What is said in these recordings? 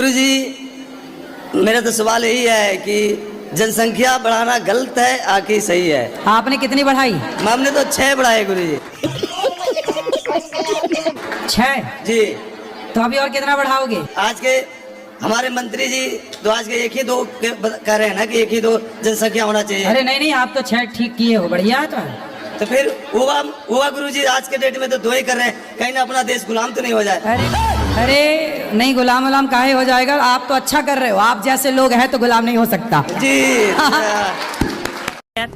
गुरुजी, मेरा तो सवाल यही है कि जनसंख्या बढ़ाना गलत है आखिर सही है? आपने कितनी बढ़ाई? हमने तो 6 बढ़ाए गुरुजी। 6? जी। तो अभी और कितना बढ़ाओगे? आज के हमारे मंत्री जी तो आज के 1 ही 2 कह रहे हैं ना कि 1 ही 2 जनसंख्या होना चाहिए। अरे नहीं, आप तो 6 ठीक किए हो, बढ़िया है। तो फिर हुआ गुरुजी, आज के डेट में तो 2 ही कर रहे हैं, कहीं ना अपना देश गुलाम तो नहीं हो जाए। अरे नहीं, गुलाम काहे हो जाएगा, आप तो अच्छा कर रहे हो। आप जैसे लोग हैं तो गुलाम नहीं हो सकता जी।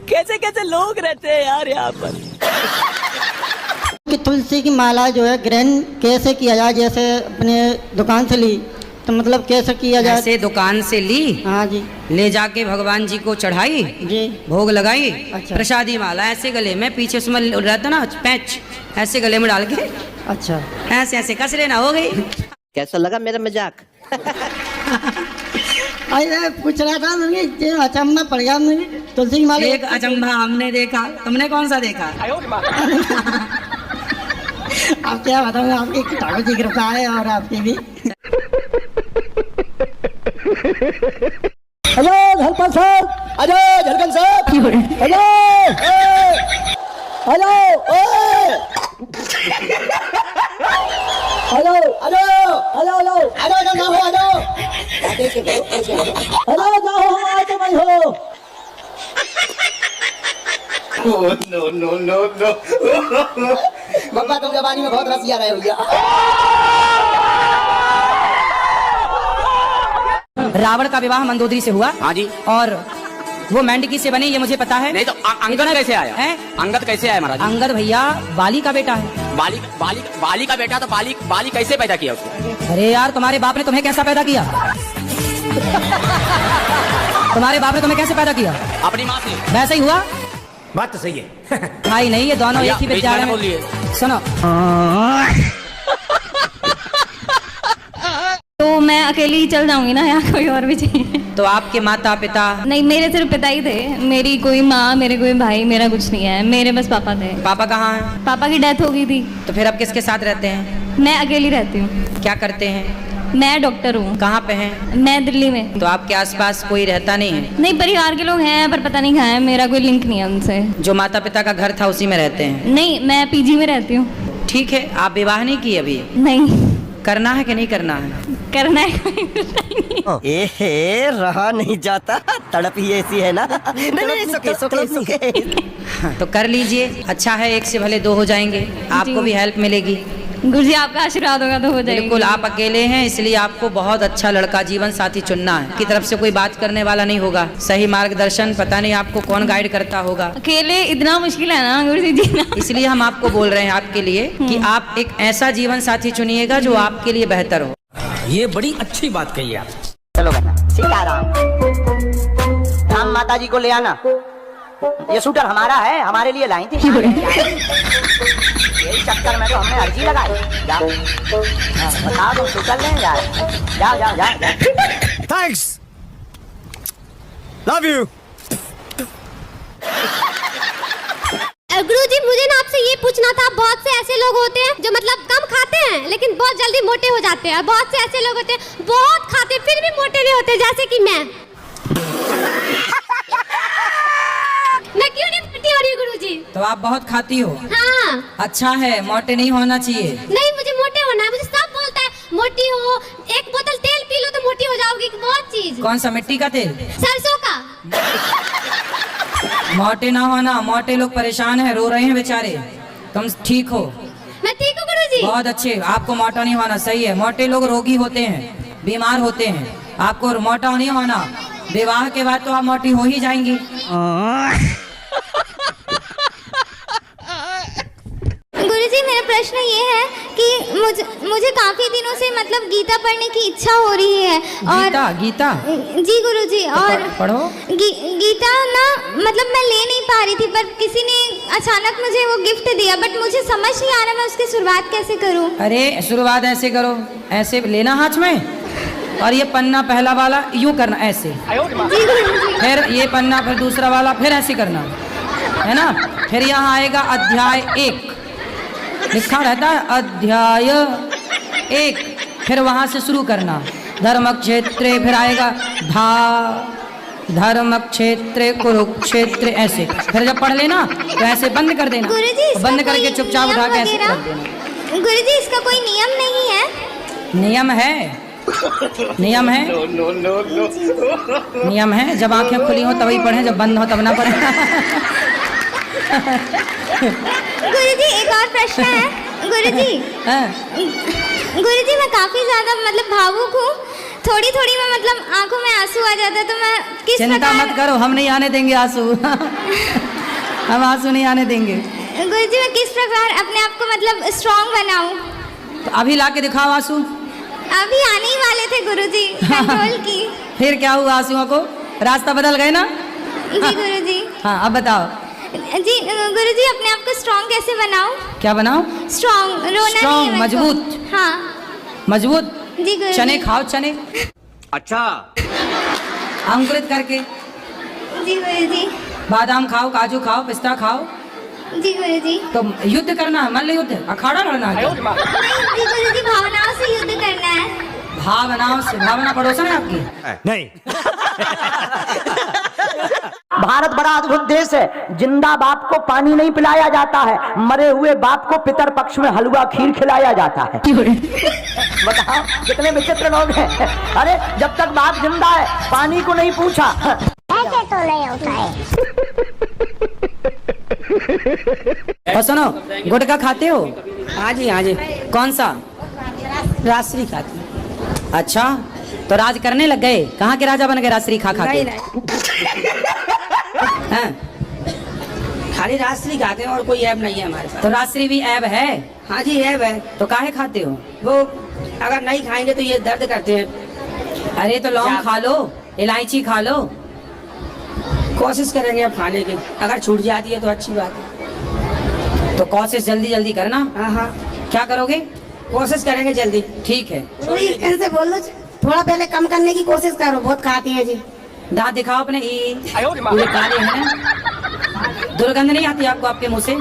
कैसे कैसे लोग रहते हैं यार यहाँ पर। कि तुलसी की माला जो है ग्रहण कैसे किया जाए? जैसे अपने दुकान से ली तो मतलब कैसे किया जाए? ऐसे दुकान से ली, हाँ जी, ले जाके भगवान जी को चढ़ाई जी, भोग लगाई। अच्छा। प्रसादी माला ऐसे गले में, पीछे उसमें रहता ना पैच, ऐसे गले में डाल के अच्छा ऐसे ऐसे कस लेना, हो गई। कैसा लगा मेरा मजाक? अरे पूछ रहा था मुझे, अचंभा पड़ गया मुझे। तुलसी की माला एक अचंभा हमने देखा, तुमने कौन सा देखा? आप क्या बताऊँ, आपकी ठाकुर जी की कृपा है और आपकी भी। हेलो धनपाल साहब, अरे झलकन साहब, हेलो हेलो हेलो अरे हेलो हेलो अरे ना हो अरे हेलो ना हो, आए तो मैं हो। नो नो नो नो बब्बा, तुम जवानी में बहुत रसिया रहे भैया। रावण का विवाह मंदोदरी से हुआ। हाँ जी। और वो मेंढकी से बनी, ये मुझे पता है। नहीं तो अंगद कैसे आया है? अंगद कैसे आया महाराज? अंगद भैया बाली का बेटा है। बाली का बेटा, तो बाली कैसे पैदा किया उसको? अरे यार, तुम्हारे बाप ने तुम्हें कैसा पैदा किया? तुम्हारे बाप ने तुम्हें कैसे पैदा किया? अपनी माँ से। वैसे ही हुआ। बात तो सही है। भाई नहीं, ये दोनों एक ही विद्यालय में। बोलिए। सुनो, तो मैं अकेली ही चल जाऊंगी ना, यहाँ कोई और भी चाहिए? तो आपके माता पिता? नहीं, मेरे सिर्फ पिता ही थे। मेरी कोई माँ, मेरे कोई भाई, मेरा कुछ नहीं है। मेरे बस पापा थे। पापा कहाँ हैं? पापा की डेथ हो गई थी। तो फिर अब किसके साथ रहते हैं? मैं अकेली रहती हूँ। क्या करते हैं? मैं डॉक्टर हूँ। कहाँ पे हैं? मैं दिल्ली में। तो आपके आसपास कोई रहता नहीं है? नहीं, परिवार के लोग हैं पर पता नहीं कहाँ है, मेरा कोई लिंक नहीं है उनसे। जो माता पिता का घर था उसी में रहते हैं? नहीं, मैं पीजी में रहती हूँ। ठीक है, आप विवाह नहीं की अभी? नहीं। करना है कि नहीं करना है? करना है। एहे, रहा नहीं जाता, तड़प ही ऐसी है ना। नहीं, सुके। तो कर लीजिए, अच्छा है, 1 से भले 2 हो जाएंगे, आपको भी हेल्प मिलेगी। गुरुजी आपका आशीर्वाद होगा तो हो जाएगी। बिल्कुल, आप अकेले हैं इसलिए आपको बहुत अच्छा लड़का जीवन साथी चुनना है। की तरफ से कोई बात करने वाला नहीं होगा, सही मार्गदर्शन पता नहीं आपको कौन गाइड करता होगा। अकेले इतना मुश्किल है ना गुरुजी जी। इसलिए हम आपको बोल रहे हैं आपके लिए कि आप एक ऐसा जीवन साथी चुनिएगा जो आपके लिए बेहतर हो। ये बड़ी अच्छी बात कही आप। चलो बेटा, सीताराम, राम माता जी को ले आना। ये सूटर हमारा है, हमारे लिए लाई थी। यही चक्कर में तो हमने अर्जी लगाई। जाओ बताओ, तुम सूटर लें यार। जाओ जाओ जाओ। Thanks, love you. गुरुजी, मुझे ना आपसे ये पूछना था, बहुत से ऐसे लोग होते हैं जो मतलब कम खाते हैं लेकिन बहुत जल्दी मोटे हो जाते हैं, बहुत से ऐसे लोग होते हैं बहुत खाते फिर भी मोटे नहीं होते, जैसे कि मैं क्यों नहीं मोटी हो रही हूँ गुरुजी? तो आप बहुत खाती हो? हाँ। अच्छा है, मोटे नहीं होना चाहिए। नहीं, मुझे मोटे होना है। मुझे सब बोलता है मोटी हो, 1 बोतल तेल पी लो तो मोटी हो जाओगी, बहुत चीज। कौन सा, मिट्टी का तेल? सरसों का। मोटे ना होना, मोटे लोग परेशान है, रो रहे हैं बेचारे। तुम ठीक हो? मैं ठीक हूँ गुरुजी। बहुत अच्छे, आपको मोटा नहीं होना, सही है। मोटे लोग रोगी होते हैं, बीमार होते हैं, आपको मोटा नहीं होना। विवाह के बाद तो आप मोटी हो ही जाएंगी। गुरुजी, मेरा प्रश्न ये है कि मुझे काफी दिनों से मतलब गीता पढ़ने की इच्छा हो रही है। और गीता जी गुरुजी, तो और पढ़ो। गीता ना मतलब मैं ले नहीं पा रही थी, पर किसी ने अचानक मुझे वो गिफ्ट दिया, बट मुझे समझ नहीं आ रहा मैं उसकी शुरुआत कैसे करूं। अरे शुरुआत ऐसे करो, ऐसे लेना हाथ में और ये पन्ना पहला वाला यूं करना, ऐसे। जी गुरुजी। फिर ये पन्ना, फिर दूसरा वाला, फिर ऐसे करना है ना। फिर यहाँ आएगा अध्याय 1, लिखा रहता है अध्याय 1, फिर वहां से शुरू करना। धर्म क्षेत्रे, फिर आएगा धा, धर्म क्षेत्र कुरुक्षेत्र, ऐसे। फिर जब पढ़ लेना तो ऐसे बंद कर देना, गुरुजी, इसका बंद करके कोई चुपचाप नियम उठा के ऐसे वगैरह? कर देना। गुरुजी इसका कोई नियम नहीं है? नियम है, नियम है, नियम है। जब आंखें खुली हो तभी पढ़ें, जब बंद हो तब ना पढ़ें। गुरुजी एक और प्रश्न है। गुरुजी हाँ, गुरुजी मैं काफी ज्यादा मतलब भावुक हूँ, थोड़ी थोड़ी में मतलब आंखों में आंसू आ जाता है, तो मैं किस चिंता प्रकार मत करो, हम नहीं आने देंगे आंसू। हम आंसू नहीं आने देंगे। गुरुजी मैं किस प्रकार अपने आप को मतलब स्ट्रांग बनाऊं? तो अभी ला के दिखाओ आंसू। अभी आने ही वाले थे गुरुजी, कंट्रोल की। फिर क्या हुआ आंसुओं को? रास्ता बदल गए ना? जी गुरुजी। हाँ अब बताओ। जी गुरुजी अपने आप को स्ट्रांग कैसे बनाऊं? क्या बनाओ? स्ट्रांग, रोना नहीं है Strong, मेरे को। मजबूत। हाँ मजबूत। जी गुरुजी। चने खाओ, चने अच्छा, अंकुरित करके। जी गुरुजी। बादाम खाओ, काजू खाओ, पिस्ता खाओ। जी गुरुजी। तो युद्ध करना है, मल्ल युद्ध, अखाड़ा लड़ना है। नहीं जी गुरुजी, भावनाओं से युद्ध करना है। भावनाओं से? भावना पड़ोसन है आपकी? नहीं। भारत बड़ा अद्भुत देश है। जिंदा बाप को पानी नहीं पिलाया जाता है, मरे हुए बाप को पितर पक्ष में हलवा खीर खिलाया जाता है। बताओ कितने विचित्र लोग हैं। अरे जब तक बाप जिंदा है पानी को नहीं पूछा। ऐसे तो नहीं होता है। और सुनो, गुटखा खाते हो? हाँ जी, हाँ जी। कौन सा? राजश्री खाती। अच्छा, तो राज करने लग गए? कहाँ के राजा बन गए राजश्री खा खा के? हैं? खाली राजश्री खाते हैं और कोई ऐब नहीं है हमारे पास। तो राजश्री भी ऐब है? हाँ जी ऐब है। तो काहे खाते हो? वो अगर नहीं खाएंगे तो ये दर्द करते हैं। अरे तो लौंग खा लो, इलायची खा लो। कोशिश करेंगे अब खाने की, अगर छूट जाती है तो अच्छी बात है। तो कोशिश जल्दी जल्दी करना। हाँ हाँ क्या करोगे? कोशिश करेंगे जल्दी। ठीक है। ऐसे बोल दो, थोड़ा पहले कम करने की कोशिश करो, बहुत खाती है जी। दांत दिखाओ अपने। पूरे काले हैं ना? दुर्गंध नहीं आती आपको आपके मुंह से?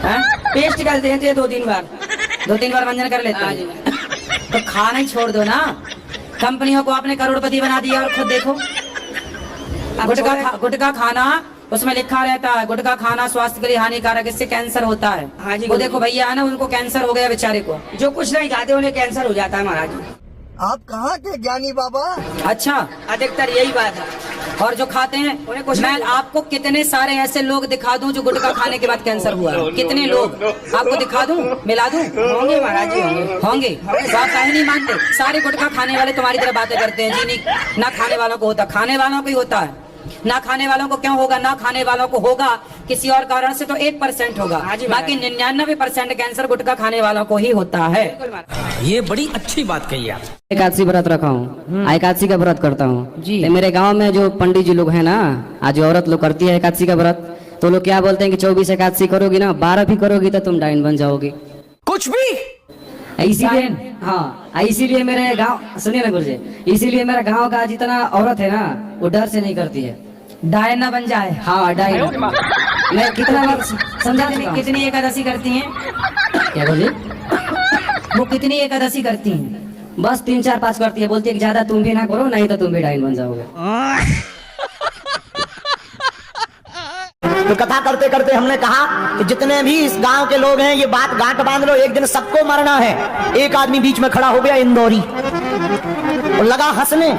हैं? पेस्ट कर देते हैं 2-3 बार। 2-3 बार मंजन कर लेते हाँ हैं। तो खाना ही छोड़ दो ना। कंपनियों को आपने करोड़पति बना दिया और खुद देखो। गुटखा खाना, उसमें लिखा रहता है गुटखा खाना स्वास्थ्य के लिए हानिकारक, इससे कैंसर होता है। हाँ जी, वो देखो भैया है ना, उनको कैंसर हो गया बेचारे को। जो कुछ नहीं खाते उन्हें कैंसर हो जाता है महाराज। आप कहाँ के ज्ञानी बाबा? अच्छा, अधिकतर यही बात है। और जो खाते हैं उन्हें कुछ मैं नहीं। आपको कितने सारे ऐसे लोग दिखा दूं जो गुटखा खाने के बाद कैंसर हुआ है? कितने लोग आपको दिखा दूं, मिला दूं? होंगे महाराज जी, होंगे। होंगे। तो आप काहे नहीं मानते? सारे गुटखा खाने वाले तुम्हारी तरह बातें करते हैं जी। नहीं, ना खाने वालों को होता, खाने वालों को ही होता है। ना खाने वालों को क्यों होगा? ना खाने वालों को होगा किसी और कारण से तो 1% होगा, हाँ जी, बाकी 99% कैंसर गुटखा खाने वालों को ही होता है। ये बड़ी अच्छी बात कही आप। एकादशी व्रत रखा हूँ, एकादशी का व्रत करता हूँ जी। तो मेरे गांव में जो पंडित जी लोग हैं ना, आज जो औरत लोग करती है एकादशी का व्रत, तो लोग क्या बोलते हैं कि 24 एकादशी करोगी ना, 12 भी करोगी तो तुम डाइन बन जाओगी। कुछ भी इसीलिए हाँ, इसीलिए मेरे गांव, सुनिए ना गुरुजी, इसीलिए मेरा गांव का जितना औरत है ना वो डर से नहीं करती है। डायन ना बन जाए। हाँ डाइन। मैं कितना बार समझा चुका हूँ। कितनी एकादशी करती हैं? क्या बोलिए? वो कितनी एकादशी करती हैं? बस 3, 4, 5 करती है, बोलती है कि ज्यादा तुम भी ना करो, नहीं तो तुम भी डाइन बन जाओगे। तो कथा करते करते हमने कहा कि जितने भी इस गांव के लोग हैं ये बात गांठ बांध लो, एक दिन सबको मरना है। एक आदमी बीच में खड़ा हो गया, इंदौरी, और लगा हंसने।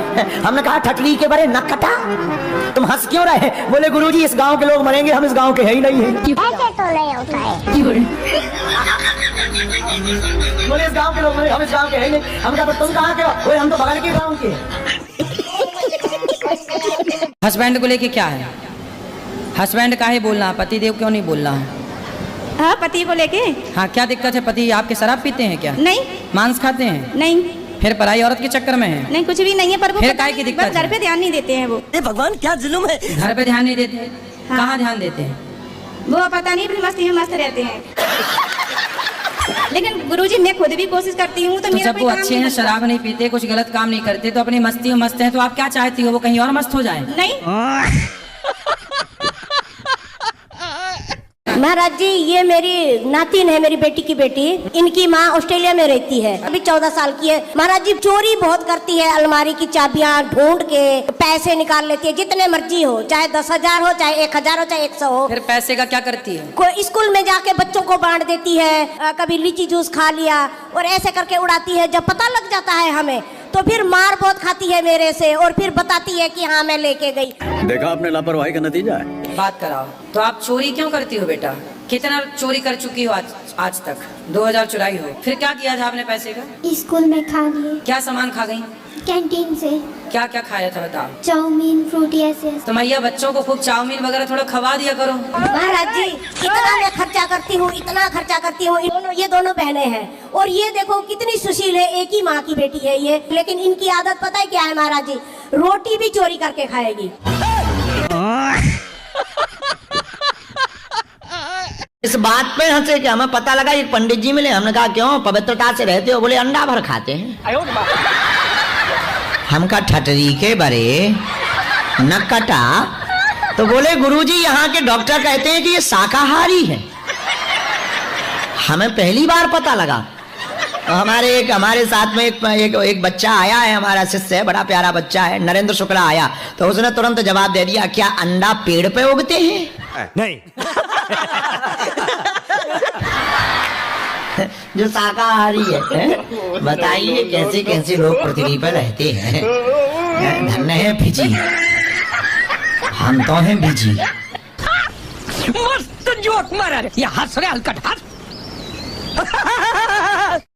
हमने कहा ठटली के बड़े नक कटा, तुम हंस क्यों रहे? बोले गुरुजी इस गांव के लोग मरेंगे, हम इस गांव के है ही नहीं है। ऐसे तो नहीं होता है। बोले इस गांव के लोग मरेंगे, हम इस गांव के है ही नहीं। हम कहा तुम कहाँ के हो? बोले हम तो बगल के गांव के। हस्बैंड को लेके क्या है? हस्बैंड काहे बोलना है? पति देव क्यों नहीं बोलना है? हाँ पति को लेके हाँ, क्या दिक्कत है? पति आपके शराब पीते हैं क्या? नहीं, मांस खाते हैं? नहीं, फिर पराई औरत के चक्कर में है? नहीं कुछ भी नहीं है, पर वो फिर पता काहे की नहीं, दिक्कत बस घर है? पे ध्यान नहीं देते हैं वो। भगवान क्या जुल्म है। घर पे ध्यान नहीं देते हैं? हाँ। कहाँ ध्यान देते हैं? वो पता नहीं, अपनी मस्ती में मस्त रहते हैं। लेकिन गुरुजी मैं खुद भी कोशिश करती हूँ, तो तो मेरा जब कोई वो काम अच्छे नहीं हैं, बनता। शराब नहीं पीते, कुछ गलत काम नहीं करते, तो अपनी मस्ती में मस्त हैं, तो आप क्या चाहती हो? वो कहीं और मस्त हो जाए? नहीं, महाराज जी, ये मेरी नातिन है, मेरी बेटी की बेटी। इनकी माँ ऑस्ट्रेलिया में रहती है, अभी 14 साल की है। महाराज जी चोरी बहुत करती है, अलमारी की चाबियाँ ढूंढ के पैसे निकाल लेती है, जितने मर्जी हो, चाहे 10,000 हो, चाहे 1,000 हो, चाहे 100 हो। फिर पैसे का क्या करती है? कोई स्कूल में जाके बच्चों को बांट देती है, कभी लीची जूस खा लिया और ऐसे करके उड़ाती है। जब पता लग जाता है हमें तो फिर मार बहुत खाती है मेरे से और फिर बताती है कि हाँ मैं लेके गई। देखा आपने लापरवाही का नतीजा है। बात कराओ। तो आप चोरी क्यों करती हो बेटा? कितना चोरी कर चुकी हो आज तक? 2000 चुराई हो। फिर क्या किया था आपने पैसे का? स्कूल में खा लिए, क्या सामान खा गई? कैंटीन से क्या क्या खाया था बताओ? चाउमीन, फ्रूटी, ऐसे। तो मैया बच्चों को खूब चाउमीन वगैरह थोड़ा खवा दिया करो। महाराज जी इतना मैं खर्चा करती हूँ, इतना खर्चा करती हूँ। ये दोनों बहनें हैं और ये देखो कितनी सुशील है, एक ही माँ की बेटी है ये। लेकिन इनकी आदत पता है क्या है महाराज जी? रोटी भी चोरी करके खाएगी। इस बात पे हंसे कि हमें पता लगा एक पंडित जी मिले। हमने कहा क्यों, पवित्रता से रहते हो? बोले अंडा भर खाते हैं। हम कहा ठटरी के बरे न कटा। तो बोले गुरुजी यहाँ के डॉक्टर कहते हैं कि ये शाकाहारी है। हमें पहली बार पता लगा। तो हमारे साथ में एक बच्चा आया है, हमारा शिष्य है, बड़ा प्यारा बच्चा है, नरेंद्र शुक्ला आया। तो उसने तुरंत जवाब दे दिया, क्या अंडा पेड़ पे उगते हैं? नहीं। जो शाकाहारी है। बताइए कैसे कैसे लोग पृथ्वी पर रहते हैं। धन्य है फिजी, हम तो हैं बिजी। मस्त जोक मारा रे, ये हंस रहे हलकट हंस।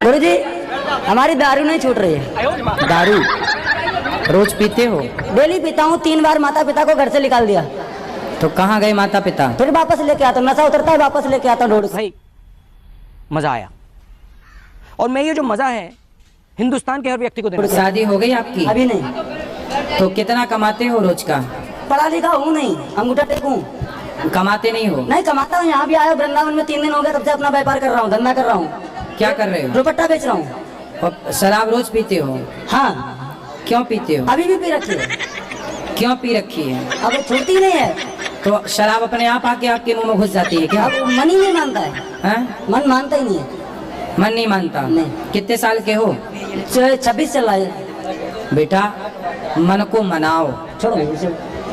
गुरुजी हमारी दारू नहीं छूट रही है। दारू रोज पीते हो? डेली पीता हूँ। 3 बार माता पिता को घर से निकाल दिया। तो कहाँ गए माता पिता? फिर वापस लेके आता हूँ, नशा उतरता है वापस लेके आता हूँ। भाई मजा आया, और मैं ये जो मजा है हिंदुस्तान के हर व्यक्ति को देना। शादी हो गई आपकी? अभी नहीं। तो कितना कमाते हो रोज का? पढ़ा लिखा हूँ नहीं, अंगूठा टेकूं। कमाते नहीं हो? नहीं कमाता हूँ, यहाँ भी आया वृंदावन में 3 दिन हो गए, तब से अपना व्यापार कर रहा हूँ, धंधा कर रहा हूँ। क्या कर रहे हो? दुपट्टा बेच रहा हूँ। और शराब रोज पीते हो? हाँ। क्यों पीते हो? अभी भी पी रखी है। क्यों पी रखी है? अब वो छूटती नहीं है। तो शराब अपने आप आके आपके मुंह में घुस जाती है क्या? अब मन ही नहीं मानता है। हैं? मन मानता ही नहीं है। मन नहीं मानता? नहीं। कितने साल के हो? 26 चल रहा है। बेटा मन को मनाओ। छोड़ो,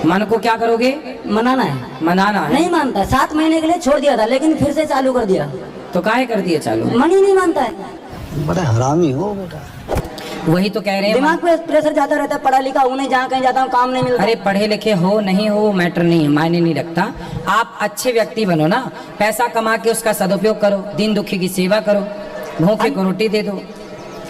मन को क्या करोगे? मनाना है। मनाना है। नहीं मानता। 7 महीने के लिए छोड़ दिया था, लेकिन फिर से चालू कर दिया। तो काहे कर दिए चालू? मन ही नहीं मानता है। बड़ा हरामी हो बेटा। वही तो कह रहे हैं। दिमाग पे प्रेशर जाता रहता है। पढ़ा लिखा हूँ नहीं, जहाँ कहीं जाता हूँ काम नहीं मिलता। अरे पढ़े लिखे हो नहीं हो मैटर नहीं है, मायने नहीं रखता। आप अच्छे व्यक्ति बनो ना, पैसा कमा के उसका सदुपयोग करो, दीन दुखी की सेवा करो, भूखे को रोटी दे दो।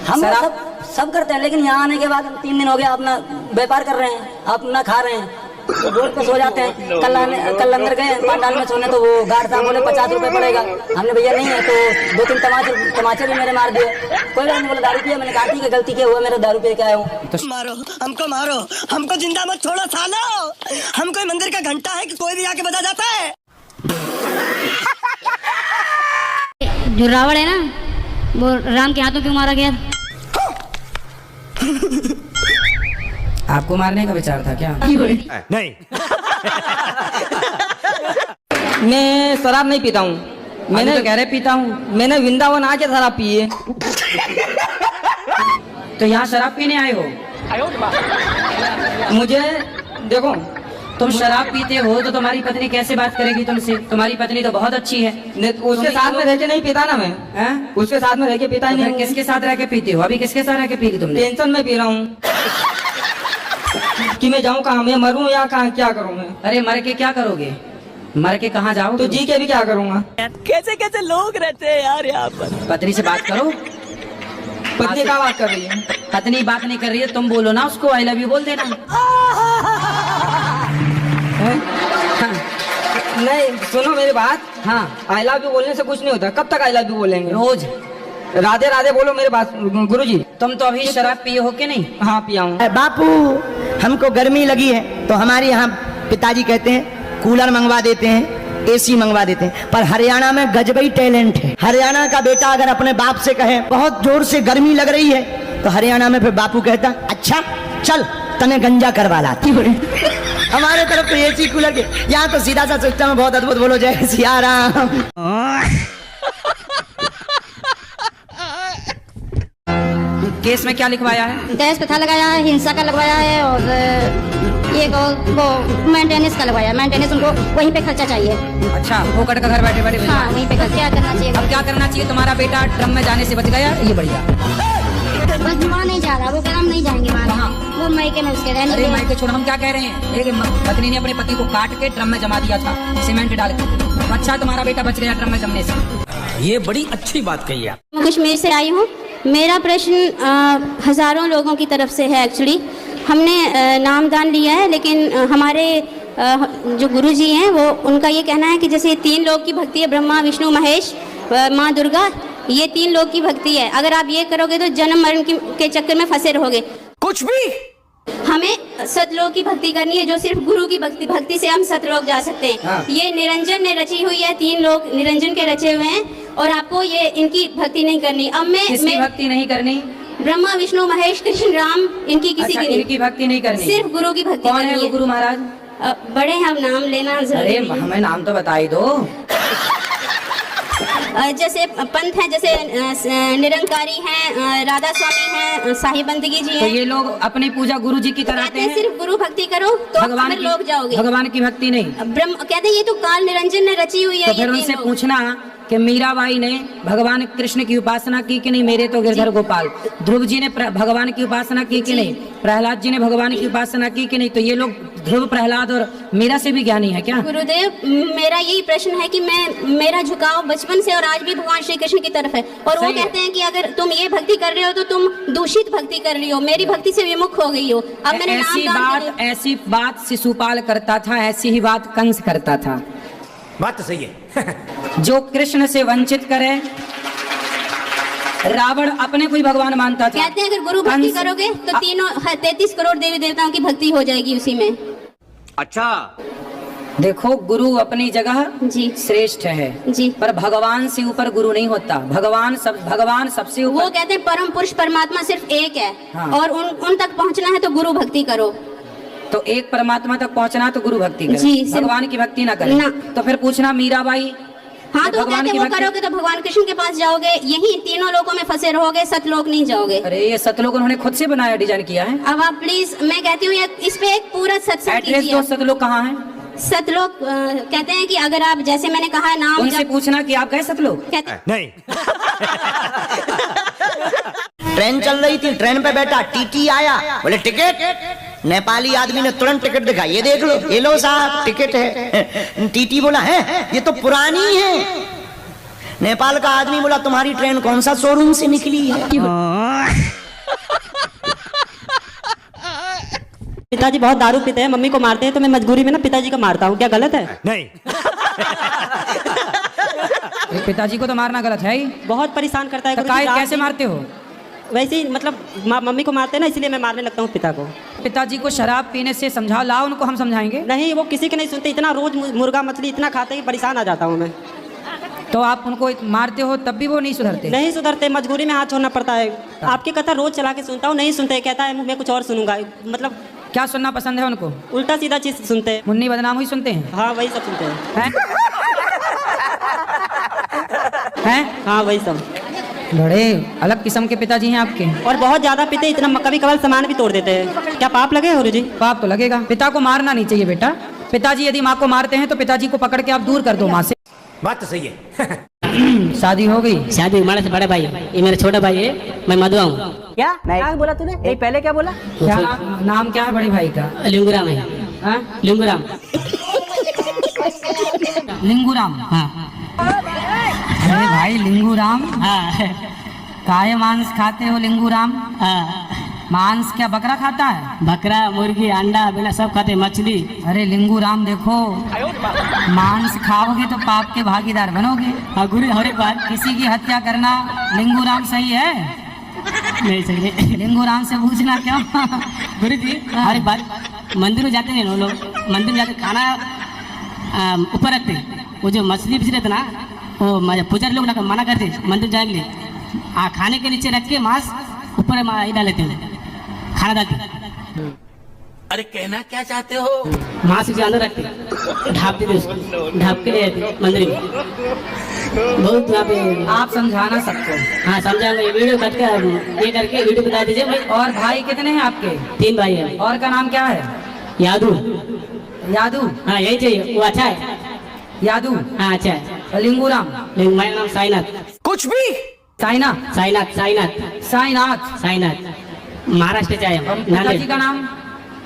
हम शराब सब करते हैं, लेकिन यहाँ आने के बाद 3 दिन हो गया अपना व्यापार कर रहे हैं, अपना खा रहे हैं, तो रोड पे सो जाते हैं। कल अंदर गए पंडाल में सोने, तो वो गार्ड साहब बोले 50 रुपए पड़ेगा। हमने भैया नहीं है, तो 2-3 तमाचे भी मेरे मार दिए। कोई बात नहीं, बोले दारू पिया। मैंने कहा ठीक है, गलती क्या हुआ, मेरा दारू पी के आया हूँ। तो मारो हमको जिंदा मत छोड़ो सालो। हम कोई मंदिर का घंटा है कि कोई भी आके बजा जाता है। जो रावण है ना, वो राम के हाथों क्यों मारा गया? आपको मारने का विचार था क्या? नहीं। मैं शराब नहीं पीता हूँ। मैंने तो कह रहे पीता हूँ। मैंने वृंदावन आके शराब पी है। तो यहाँ शराब पीने आए हो? मुझे देखो, तुम शराब पीते हो तो तुम्हारी पत्नी कैसे बात करेगी तुमसे? तुम्हारी पत्नी तो बहुत अच्छी है। उसके साथ में रह के नहीं पीता ना मैं। हैं? उसके साथ में रह के पीता ही नहीं। किसके साथ रह के पीते हो? अभी किसके साथ रह के पी ली तुमने? टेंशन में पी रहा हूँ कि मैं जाऊँ कहाँ, मैं मरूँ या कहाँ, क्या करूँ मैं? अरे मर के क्या करोगे? मर के कहाँ जाओ? तो जी के भी क्या करूँगा? कैसे कैसे लोग रहते हैं यार यहाँ पर। पत्नी से बात करो। पत्नी का बात कर रही है। पत्नी बात नहीं कर रही है, तुम बोलो ना उसको, आई लव यू बोल देना। नहीं सुनो मेरी बात। हाँ आई लव यू बोलने से कुछ नहीं होता। कब तक आई लव यू बोलेंगे? रोज राधे राधे बोलो मेरे पास। गुरुजी तुम तो अभी शराब पिए हो कि नहीं? हाँ पिया हूँ। बापू हमको गर्मी लगी है, तो हमारे यहाँ पिताजी कहते हैं कूलर मंगवा देते हैं, एसी मंगवा देते हैं। पर हरियाणा में गजबई टैलेंट है। हरियाणा का बेटा अगर अपने बाप से कहे बहुत जोर से गर्मी लग रही है, तो हरियाणा में फिर बापू कहता अच्छा चल तने गंजा करवा लाती। हमारे तरफ तो एसी कूलर के, यहाँ तो सीधा सा सिस्टम है, बहुत अद्भुत। बोलो जय सिया राम। केस में क्या लिखवाया है? दहेज प्रथा लगाया है, हिंसा का लगवाया है, और ये वो मेंटेनेंस का लगवाया है। मेंटेनेंस उनको वहीं पे खर्चा चाहिए। अच्छा, फोकट का घर बैठे बैठे मिल रहा हाँ, है। वहीं पे क्या करना चाहिए? अब क्या करना चाहिए? तुम्हारा बेटा ड्रम में जाने से बच गया, ये बढ़िया। बस माँ नहीं जा रहा, वो हम नहीं जाएंगे माँ, कहाँ? वो मायके में उसके रहने अरे के। मायके छोड़, हम क्या कह रहे हैं? एक पत्नी ने अपने पति को काट के ड्रम में जमा दिया था, सीमेंट डाल के। तो अच्छा, तुम्हारा बेटा बच गया ड्रम में जमने से। ये बड़ी अच्छी बात कही है। कश्मीर से आई हूँ। मेरा प्रश्न हजारों लोगों की तरफ से है। एक्चुअली हमने नामदान लिया है, लेकिन हमारे जो गुरुजी हैं वो, उनका ये कहना है कि जैसे 3 लोग की भक्ति है, ब्रह्मा विष्णु महेश माँ दुर्गा, ये 3 लोग की भक्ति है। अगर आप ये करोगे तो जन्म मरण के चक्कर में फंसे रहोगे। कुछ भी हमें सतलोक की भक्ति करनी है, जो सिर्फ गुरु की भक्ति से हम सतलोक जा सकते हैं। हाँ। ये निरंजन ने रची हुई है, 3 लोग निरंजन के रचे हुए हैं, और आपको ये इनकी भक्ति नहीं करनी। अब किसकी भक्ति नहीं करनी? ब्रह्मा विष्णु महेश कृष्ण राम, इनकी किसी अच्छा, की नहीं। इनकी भक्ति नहीं करनी, सिर्फ गुरु की भक्ति कौन है करनी वो गुरु महाराज? बड़े हैं, अब नाम लेना अरे जरूरी है। हमें नाम तो बता ही दो। जैसे पंथ है, जैसे निरंकारी हैं, राधा स्वामी हैं, साहिब बंदगी जी तो हैं। ये लोग अपनी पूजा गुरु जी की कहते कराते हैं हैं, सिर्फ गुरु भक्ति करो तो भगवान अमर लोग जाओगे। भगवान की भक्ति नहीं। ब्रह्म कहते हैं ये तो काल निरंजन ने रची हुई है। तो फिर उनसे पूछना कि मीराबाई ने भगवान कृष्ण की उपासना की कि नहीं? मेरे तो गिरधर गोपाल। ध्रुव जी ने भगवान की उपासना की कि नहीं? प्रहलाद जी ने भगवान की उपासना की कि नहीं? तो ये लोग ध्रुव, प्रहलाद और मीरा से भी ज्ञानी है क्या? गुरुदेव, मेरा यही प्रश्न है कि मेरा झुकाव बचपन से और आज भी भगवान श्री कृष्ण की तरफ है, और वो कहते हैं कि अगर तुम ये भक्ति कर रहे हो तो तुम दूषित भक्ति कर रही हो, मेरी भक्ति से विमुख हो गई हो। अब मैंने ऐसी बात शिशुपाल करता था, ऐसी ही बात कंस करता था। बात तो सही है। जो कृष्ण से वंचित करे, रावण अपने को ही भगवान मानता था। कहते हैं अगर गुरु भक्ति करोगे तो 33 करोड़ देवी देवताओं की भक्ति हो जाएगी उसी में। अच्छा, देखो, गुरु अपनी जगह जी श्रेष्ठ है जी, पर भगवान से ऊपर गुरु नहीं होता। भगवान सबसे ऊपर। वो कहते हैं परम पुरुष परमात्मा सिर्फ एक है। हाँ। और उन तक पहुंचना है तो गुरु भक्ति करो। तो एक परमात्मा तक पहुंचना तो गुरु भक्ति करो, जी, भगवान की भक्ति ना करें। ना। तो फिर पूछना मीराबाई, हाँ, तो कहते हैं वो करोगे तो भगवान कृष्ण के पास जाओगे, यही 3 लोकों में फंसे रहोगे, सतलोक नहीं जाओगे। अरे ये सतलोक उन्होंने खुद से बनाया, डिजाइन किया है। अब आप प्लीज, मैं कहती हूँ इस पे एक पूरा सत्संग एड्रेस कीजिए। दो, सतलोक कहाँ है? सतलोक कहते हैं कि अगर आप, जैसे मैंने कहा है, नाम उनसे पूछना कि आप गए सतलोक? कहते नहीं। ट्रेन चल रही थी, ट्रेन पे बैठा, टीटी आया, बोले टिकट। नेपाली आदमी ने तुरंत टिकट दिखाई, ये देख लो, ये लो साहब टिकट है। टीटी बोला है ये तो पुरानी है। नेपाल का आदमी बोला तुम्हारी ट्रेन कौन सा शोरूम से निकली है? पिताजी बहुत दारू पीते हैं, मम्मी को मारते हैं, तो मैं मजबूरी में ना पिताजी को मारता हूँ, क्या गलत है? नहीं। पिताजी को तो मारना गलत है ही। बहुत परेशान करता है। तो गुरुजी, रात कैसे दिन- मारते हो? वैसे ही मतलब मम्मी को मारते हैं ना, इसलिए मैं मारने लगता हूँ पिता को। पिताजी को शराब पीने से समझाओ, लाओ उनको, हम समझाएंगे। नहीं, वो किसी के नहीं सुनते। इतना रोज मुर्गा मछली इतना खाते हैं, परेशान आ जाता हूँ मैं। तो आप उनको मारते हो तब भी वो नहीं सुधरते? नहीं सुधरते, मजबूरी में हाथ छोड़ना पड़ता है। आपकी कथा रोज चला के सुनता हूँ, नहीं सुनते, कहता है मैं कुछ और सुनूंगा। मतलब क्या सुनना पसंद है उनको? उल्टा सीधा चीज सुनते हैं। मुन्नी बदनाम हुई सुनते हैं? हाँ, वही सब सुनते हैं। हैं? हाँ, वही सब। बड़े अलग किस्म के पिताजी हैं आपके। और बहुत ज्यादा पीते, इतना कभी कभार सामान भी तोड़ देते हैं। क्या पाप लगे गुरुजी? पाप तो लगेगा। पिता को मारना नहीं चाहिए बेटा। पिताजी यदि माँ को मारते हैं तो पिताजी को पकड़ के आप दूर कर दो माँ से। बात तो सही है। शादी हो गई? शादी हमारे से बड़े भाई, ये मेरा छोटा भाई है, मैं मधुआ हूँ। क्या बोला तूने? नहीं, पहले क्या बोला? क्या नाम क्या है बड़े भाई का? लिंगूराम है। हाँ? लिंगूराम। लिंगूराम। हाँ अरे भाई लिंगूराम, हाँ काय मांस खाते हो लिंगूराम? हाँ। मांस क्या बकरा खाता है? बकरा, मुर्गी, अंडा बिना सब खाते, मछली। अरे लिंगूराम देखो, मांस खाओगे तो पाप के भागीदार बनोगे। हाँ गुरु, हर एक बात। किसी की हत्या करना लिंगूराम सही है? नहीं सही है। लिंगूराम से पूछना क्या? गुरु जी, हर एक बात। मंदिर में जाते हैं लोग, मंदिर में जाते खाना ऊपर रखते, वो जो मछली बिछ रहते ना, वो पुजारी लोग ना मना करते मंदिर जाने के लिए। खाने के नीचे रख के मांस ऊपर डाल लेते हैं, खाना डालते। अरे कहना क्या चाहते हो? मास्क के अंदर रखते ढाप देते उसको, ढाप के ले आते मंदिर में। बहुत वहाँ पे आप समझाना सबको। हाँ समझाऊंगा, ये वीडियो कट कर ये करके वीडियो बता दीजिए भाई। और भाई कितने हैं आपके? 3 भाई है। और का नाम क्या है? यादू। यादू? हाँ यही चाहिए, वो अच्छा है। यादू? हाँ अच्छा है। लिंगूराम? मेरा नाम साईनाथ। कुछ भी साइना? साईनाथ साईनाथ साईनाथ? साईनाथ महाराष्ट्र से आए हम। पिताजी का नाम?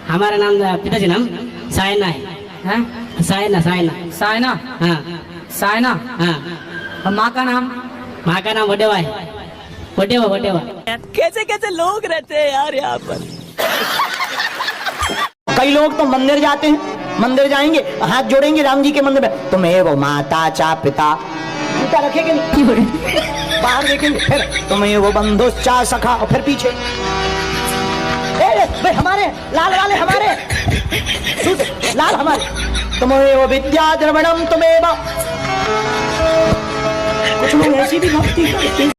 हमारा नाम पिताजी नाम सायना है। हैं? सायना सायना साइना? हाँ साइना? हाँ। और माँ का नाम? माँ का नाम वडेवा है। वडेवा वडेवा। कैसे कैसे लोग रहते हैं यार यहाँ पर। कई लोग तो मंदिर जाते हैं, मंदिर जाएंगे हाथ जोड़ेंगे राम जी के मंदिर में, तुम्हें वो माता चा पिता पिता रखेंगे नहीं, बाहर देखेंगे फिर तुम्हें वो बंधु चा सखा, और फिर पीछे भाई हमारे लाल वाले हमारे लाल हमारे, तुम्हें वो विद्या द्रवणम तुम्हें कुछ लोग ऐसी भी भक्ति करते हैं।